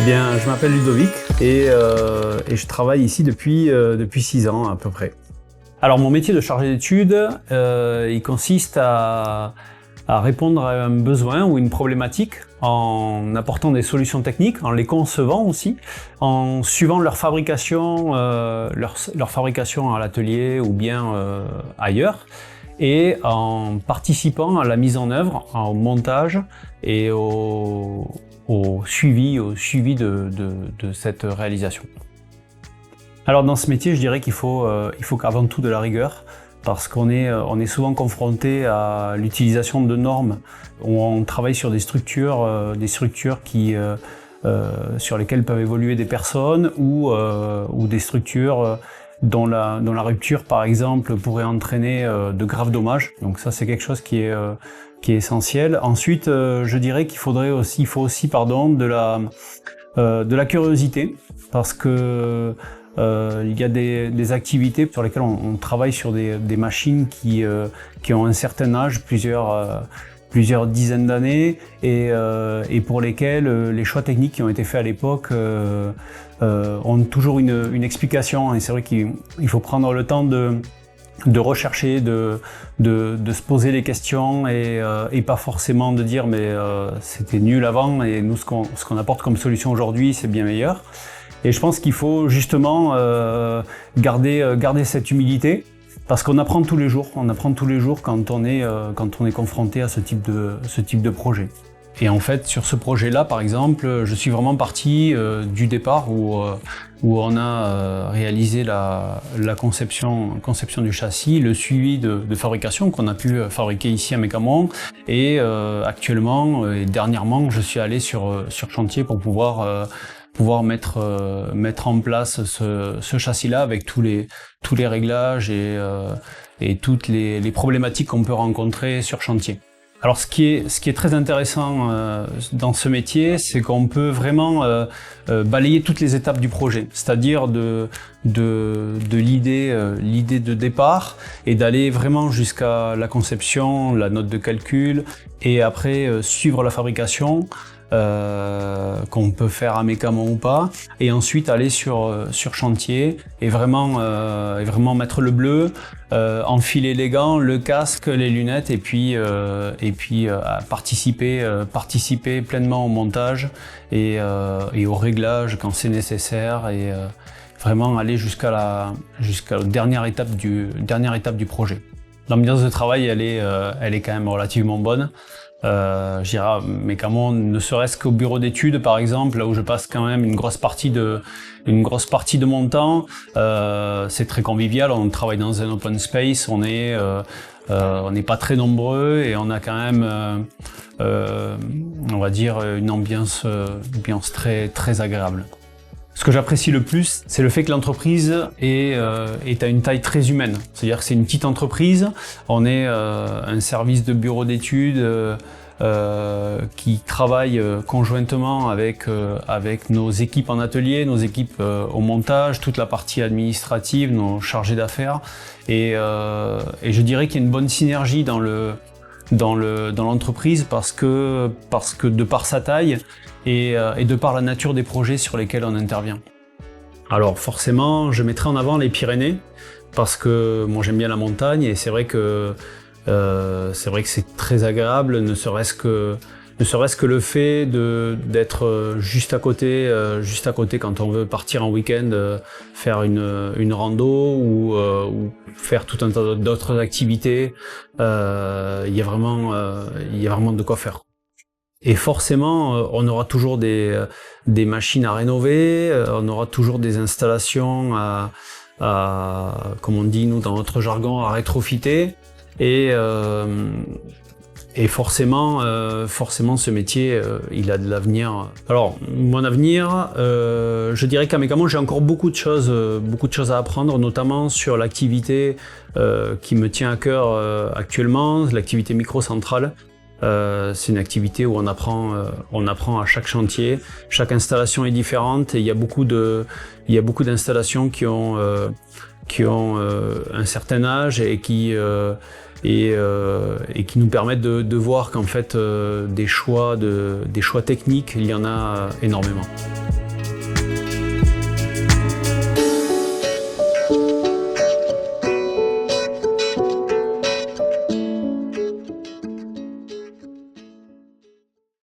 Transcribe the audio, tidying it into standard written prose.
Bien, je m'appelle Ludovic et je travaille ici depuis 6 ans à peu près. Alors mon métier de chargé d'études, il consiste à répondre à un besoin ou une problématique en apportant des solutions techniques, en les concevant aussi, en suivant leur fabrication, leur fabrication à l'atelier ou bien ailleurs, et en participant à la mise en œuvre, au montage et au suivi de cette réalisation. Alors dans ce métier, je dirais qu'il faut qu'avant tout de la rigueur, parce qu'on est souvent confronté à l'utilisation de normes où on travaille sur des structures sur lesquelles peuvent évoluer des personnes ou des structures dont la rupture, par exemple, pourrait entraîner de graves dommages. Donc ça, c'est quelque chose qui est essentiel. Ensuite, je dirais qu'il faut aussi de la curiosité, parce que il y a des activités sur lesquelles on travaille sur des machines qui ont un certain âge, plusieurs dizaines d'années, et pour lesquelles les choix techniques qui ont été faits à l'époque ont toujours une explication. Et c'est vrai qu'il faut prendre le temps de rechercher, de se poser les questions et pas forcément de dire mais c'était nul avant et nous ce qu'on apporte comme solution aujourd'hui c'est bien meilleur. Et je pense qu'il faut justement garder cette humilité, parce qu'on apprend tous les jours. On apprend tous les jours quand on est confronté à ce type de projet. Et en fait, sur ce projet-là, par exemple, je suis vraiment parti du départ où on a réalisé la conception du châssis, le suivi de fabrication qu'on a pu fabriquer ici à Mécamon. Et actuellement et dernièrement, je suis allé sur chantier pour pouvoir mettre en place ce châssis-là avec tous les réglages et toutes les problématiques qu'on peut rencontrer sur chantier. Alors ce qui est très intéressant dans ce métier, c'est qu'on peut vraiment balayer toutes les étapes du projet, c'est-à-dire de l'idée de départ et d'aller vraiment jusqu'à la conception, la note de calcul et après suivre la fabrication. Qu'on peut faire à Mécamon ou pas, et ensuite aller sur chantier et vraiment mettre le bleu, enfiler les gants, le casque, les lunettes et puis participer pleinement au montage et au réglage quand c'est nécessaire, et vraiment aller jusqu'à la dernière étape du projet. L'ambiance de travail elle est quand même relativement bonne. Je dirais Mécamon, ne serait-ce qu'au bureau d'études par exemple, là où je passe quand même une grosse partie de mon temps, c'est très convivial. On travaille dans un open space, on n'est pas très nombreux et on a quand même on va dire une ambiance très très agréable. Ce que j'apprécie le plus, c'est le fait que l'entreprise est à une taille très humaine. C'est-à-dire que c'est une petite entreprise, on est un service de bureau d'études qui travaille conjointement avec nos équipes en atelier, nos équipes au montage, toute la partie administrative, nos chargés d'affaires. Et je dirais qu'il y a une bonne synergie dans l'entreprise parce que de par sa taille et de par la nature des projets sur lesquels on intervient. Alors forcément, je mettrai en avant les Pyrénées parce que moi j'aime bien la montagne et c'est vrai que c'est très agréable, ne serait-ce que le fait d'être juste à côté quand on veut partir en week-end, faire une rando ou faire tout un tas d'autres activités. Il y a vraiment de quoi faire. Et forcément, on aura toujours des machines à rénover, on aura toujours des installations à comme on dit nous dans notre jargon, à rétrofiter. Et forcément, ce métier, il a de l'avenir. Alors, mon avenir, je dirais qu'à Mécamon, j'ai encore beaucoup de choses à apprendre, notamment sur l'activité qui me tient à cœur actuellement, l'activité microcentrale. C'est une activité où on apprend à chaque chantier. Chaque installation est différente et il y a beaucoup d'installations qui ont un certain âge et qui nous permettent de voir qu'en fait des choix techniques, il y en a énormément.